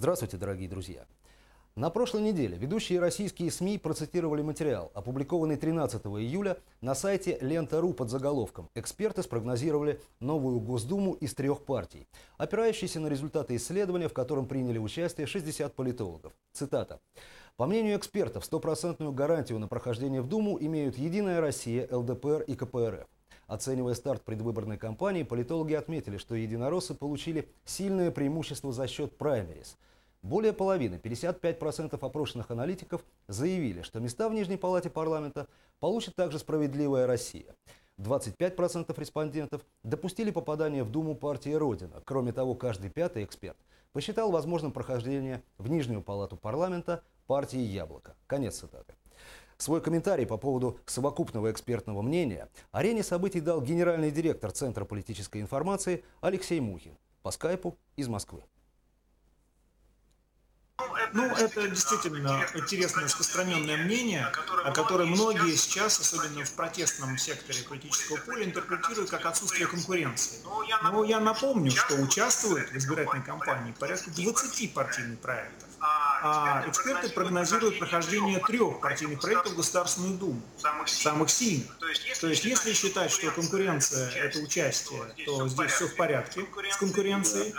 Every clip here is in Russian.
Здравствуйте, дорогие друзья! На прошлой неделе ведущие российские СМИ процитировали материал, опубликованный 13 июля на сайте Лента.ру под заголовком «Эксперты спрогнозировали новую Госдуму из 3 партий», опирающиеся на результаты исследования, в котором приняли участие 60 политологов. Цитата. «По мнению экспертов, стопроцентную гарантию на прохождение в Думу имеют «Единая Россия», ЛДПР и КПРФ». Оценивая старт предвыборной кампании, политологи отметили, что единороссы получили сильное преимущество за счет праймерис. Более половины, 55% опрошенных аналитиков, заявили, что места в Нижней палате парламента получит также «Справедливая Россия». 25% респондентов допустили попадание в Думу партии «Родина». Кроме того, каждый пятый эксперт посчитал возможным прохождение в Нижнюю палату парламента партии «Яблоко». Конец цитаты. Свой комментарий по поводу совокупного экспертного мнения арене событий дал генеральный директор Центра политической информации Алексей Мухин по скайпу из Москвы. Это действительно интересное распространенное мнение, которое многие сейчас, особенно в протестном секторе политического поля, интерпретируют как отсутствие конкуренции. Но я напомню, что участвует в избирательной кампании порядка 20 партийных проектов. А эксперты прогнозируют прохождение 3 партийных проектов в Государственную Думу, самых сильных. То есть, если считать, что конкуренция – это участие, то здесь все в порядке с конкуренцией.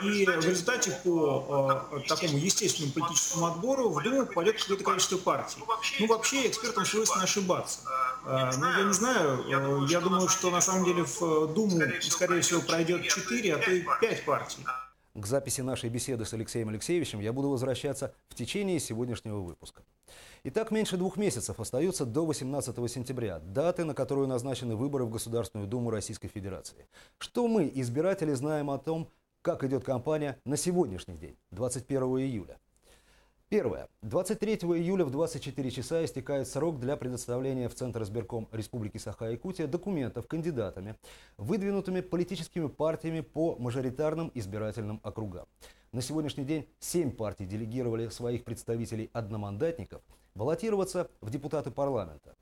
И в результате по такому естественному политическому отбору в Думу попадет какое-то количество партий. Вообще экспертам свойственно ошибаться. Я не знаю, я думаю, что на самом деле в Думу, скорее всего, пройдет 4, а то и 5 партий. К записи нашей беседы с Алексеем Алексеевичем я буду возвращаться в течение сегодняшнего выпуска. Итак, меньше 2 месяцев остается до 18 сентября, даты, на которую назначены выборы в Государственную Думу Российской Федерации. Что мы, избиратели, знаем о том, как идет кампания на сегодняшний день, 21 июля? Первое. 23 июля в 24 часа истекает срок для предоставления в Центр избирком Республики Саха-Якутия документов кандидатами, выдвинутыми политическими партиями по мажоритарным избирательным округам. На сегодняшний день 7 партий делегировали своих представителей-одномандатников баллотироваться в депутаты парламента.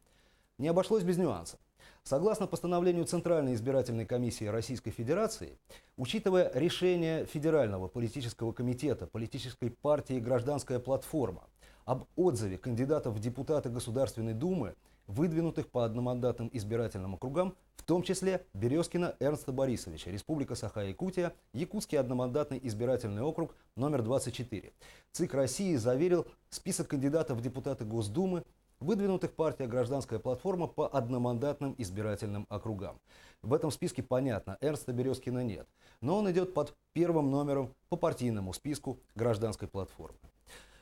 Не обошлось без нюансов. Согласно постановлению Центральной избирательной комиссии Российской Федерации, учитывая решение Федерального политического комитета политической партии «Гражданская платформа» об отзыве кандидатов в депутаты Государственной Думы, выдвинутых по одномандатным избирательным округам, в том числе Березкина Эрнста Борисовича, Республика Саха-Якутия, Якутский одномандатный избирательный округ номер 24, ЦИК России заверил список кандидатов в депутаты Госдумы, выдвинутых партия «Гражданская платформа» по одномандатным избирательным округам. В этом списке, понятно, Эрнста Березкина нет, но он идет под первым номером по партийному списку «Гражданской платформы».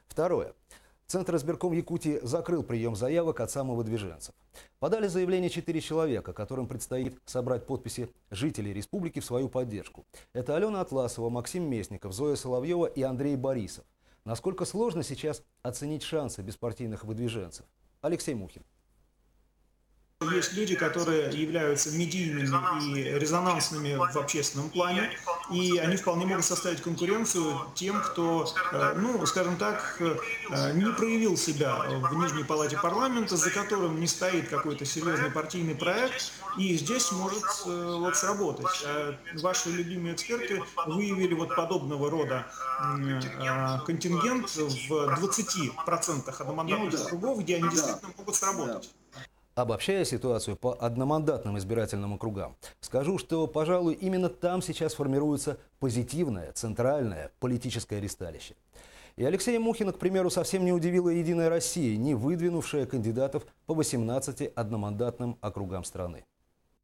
Второе. Центр избирком Якутии закрыл прием заявок от самовыдвиженцев. Подали заявление 4 человека, которым предстоит собрать подписи жителей республики в свою поддержку. Это Алена Атласова, Максим Местников, Зоя Соловьева и Андрей Борисов. Насколько сложно сейчас оценить шансы беспартийных выдвиженцев? Алексей Мухин. Есть люди, которые являются медийными и резонансными в общественном плане, и они вполне могут составить конкуренцию тем, кто, скажем так, не проявил себя в Нижней палате парламента, за которым не стоит какой-то серьезный партийный проект, и здесь может сработать. Ваши любимые эксперты выявили подобного рода контингент в 20% одномандатных округов, где они действительно могут сработать. Обобщая ситуацию по одномандатным избирательным округам, скажу, что, пожалуй, именно там сейчас формируется позитивное, центральное политическое ристалище. И Алексея Мухина, к примеру, совсем не удивила «Единая Россия», не выдвинувшая кандидатов по 18 одномандатным округам страны.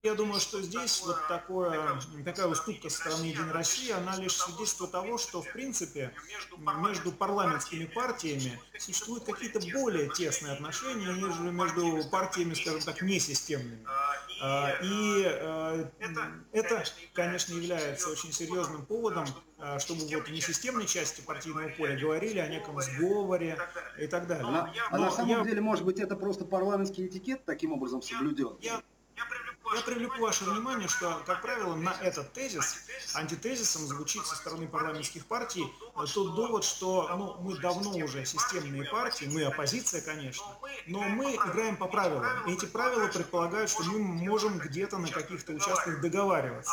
Я думаю, что здесь такая уступка со стороны «Единой России», она лишь свидетельство того, что, в принципе, между парламентскими партиями существуют какие-то более тесные отношения, нежели между партиями, скажем так, несистемными. И это, конечно, является очень серьезным поводом, чтобы в несистемной части партийного поля говорили о неком сговоре и так далее. На самом деле, может быть, это просто парламентский этикет таким образом соблюден? Я привлеку ваше внимание, что, как правило, на этот тезис, антитезисом звучит со стороны парламентских партий тот довод, что мы давно уже системные партии, мы оппозиция, конечно, но мы играем по правилам. И эти правила предполагают, что мы можем где-то на каких-то участках договариваться.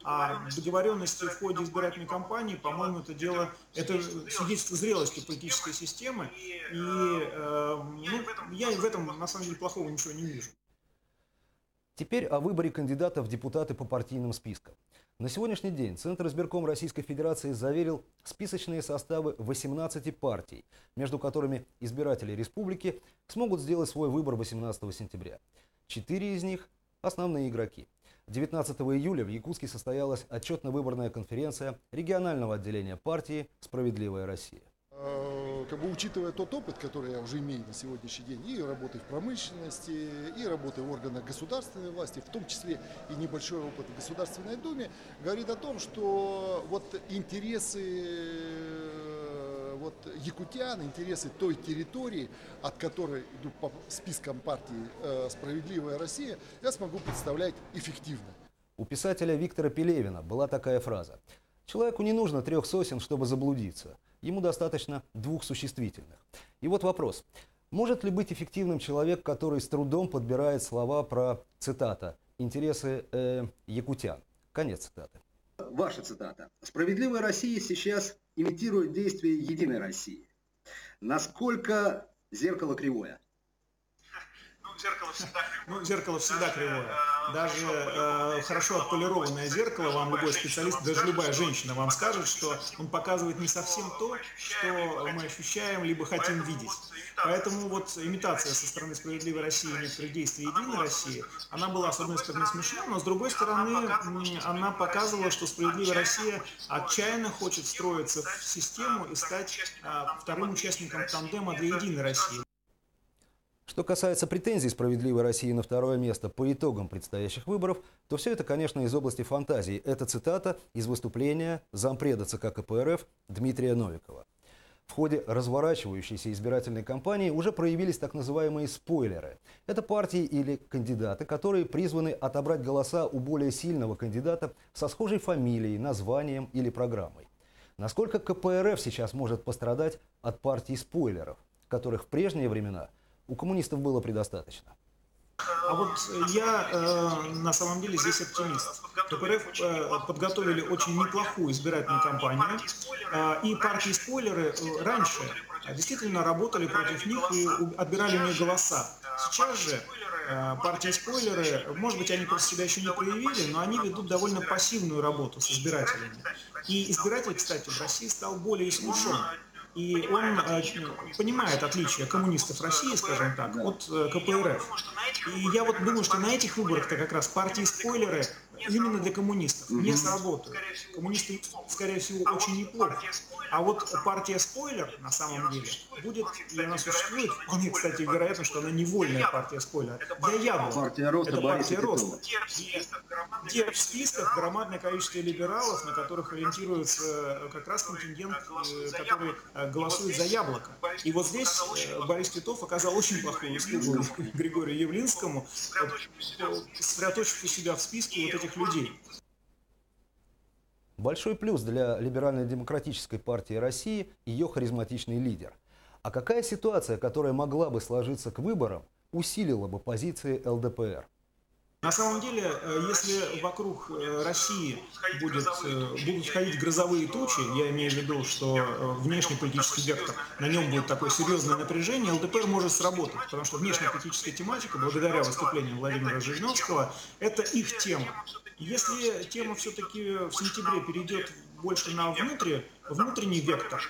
А договоренности в ходе избирательной кампании, по-моему, это свидетельство зрелости политической системы. И я в этом, на самом деле, плохого ничего не вижу. Теперь о выборе кандидатов в депутаты по партийным спискам. На сегодняшний день Центр избирком Российской Федерации заверил списочные составы 18 партий, между которыми избиратели республики смогут сделать свой выбор 18 сентября. 4 из них – основные игроки. 19 июля в Якутске состоялась отчетно-выборная конференция регионального отделения партии «Справедливая Россия». Учитывая тот опыт, который я уже имею на сегодняшний день, и работы в промышленности, и работы в органах государственной власти, в том числе и небольшой опыт в Государственной Думе, говорит о том, что интересы якутян, интересы той территории, от которой идут по спискам партии «Справедливая Россия», я смогу представлять эффективно. У писателя Виктора Пелевина была такая фраза: «Человеку не нужно 3 сосен, чтобы заблудиться. Ему достаточно 2 существительных». И вот вопрос. Может ли быть эффективным человек, который с трудом подбирает слова про, цитата, «интересы якутян»? Конец цитаты. Ваша цитата. «Справедливая Россия сейчас имитирует действия Единой России». Насколько зеркало кривое? Зеркало всегда кривое. Даже хорошо отполированное зеркало вам любой специалист, даже любая женщина вам скажет, что он показывает не совсем то, что мы ощущаем, либо хотим видеть. Поэтому имитация со стороны «Справедливой России» некоторых действий Единой России, она была, с одной стороны, смешна, но с другой стороны, она показывала, что «Справедливая Россия» отчаянно хочет встроиться в систему и стать вторым участником тандема для Единой России. Что касается претензий «Справедливой России» на 2-е место по итогам предстоящих выборов, то все это, конечно, из области фантазии. Это цитата из выступления зампреда ЦК КПРФ Дмитрия Новикова. В ходе разворачивающейся избирательной кампании уже проявились так называемые спойлеры. Это партии или кандидаты, которые призваны отобрать голоса у более сильного кандидата со схожей фамилией, названием или программой. Насколько КПРФ сейчас может пострадать от партий спойлеров, которых в прежние времена у коммунистов было предостаточно? А я на самом деле здесь оптимист. КПРФ подготовили очень неплохую избирательную кампанию, и партии-спойлеры раньше действительно работали против них и отбирали у них голоса. Сейчас же партии-спойлеры, может быть, они просто себя еще не проявили, но они ведут довольно пассивную работу с избирателями. И избиратель, кстати, в России стал более искушен. И он понимает отличие коммунистов России, скажем так, от КПРФ. И я думаю, что на этих выборах-то как раз партии-спойлеры именно для коммунистов не сработают. Коммунисты, скорее всего, очень неплохо. А партия-спойлер, на самом деле, будет, и она существует, вполне, кстати, вероятно, что она невольная партия-спойлер. Для Яблока. Партия роста. Это партия роста. Где в списках громадное количество либералов, на которых ориентируется как раз контингент, который голосует за Яблоко. И здесь Борис Титов оказал очень плохую услугу Григорию Явлинскому, сосредоточив у себя в списке этих людей. Большой плюс для Либерально-демократической партии России ее харизматичный лидер. А какая ситуация, которая могла бы сложиться к выборам, усилила бы позиции ЛДПР? На самом деле, если вокруг России будут ходить грозовые тучи, я имею в виду, что внешний политический вектор, на нем будет такое серьезное напряжение, ЛДПР может сработать, потому что внешнеполитическая тематика, благодаря выступлениям Владимира Жириновского, это их тема. Если тема все-таки в сентябре перейдет больше на внутренний вектор,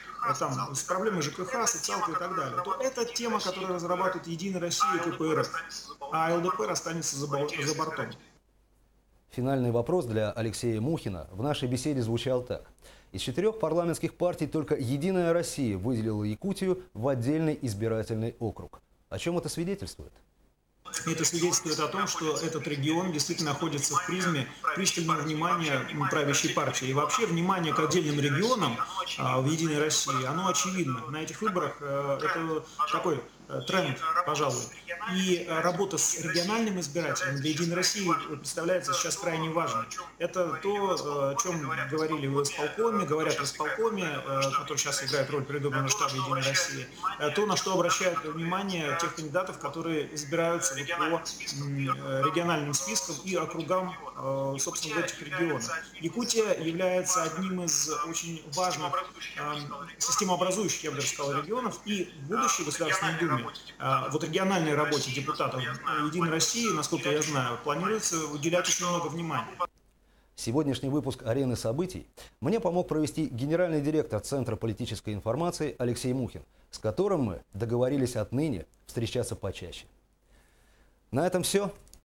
с проблемой ЖКХ, социалкой и так далее, то это тема, которую разрабатывает Единая Россия и КПРФ, а ЛДПР останется за бортом. Финальный вопрос для Алексея Мухина в нашей беседе звучал так. Из 4 парламентских партий только Единая Россия выделила Якутию в отдельный избирательный округ. О чем это свидетельствует? Это свидетельствует о том, что этот регион действительно находится в призме пристального внимания правящей партии. И вообще внимание к отдельным регионам в Единой России, оно очевидно. На этих выборах это такой тренд, пожалуй. И работа с региональным избирателем для «Единой России» представляется сейчас крайне важной. Это то, о чем говорили в исполкоме, говорят в исполкоме, который сейчас играет роль предвыборного штаба «Единой России», то, на что обращают внимание тех кандидатов, которые избираются по региональным спискам и округам, собственно, в этих регионах. Якутия является одним из очень важных системообразующих, я бы даже сказал, регионов, и в будущей Государственной Думе, вот региональной работе депутатов «Единой России», насколько я знаю, планируется уделять очень много внимания. Сегодняшний выпуск «Арены событий» мне помог провести генеральный директор Центра политической информации Алексей Мухин, с которым мы договорились отныне встречаться почаще. На этом все.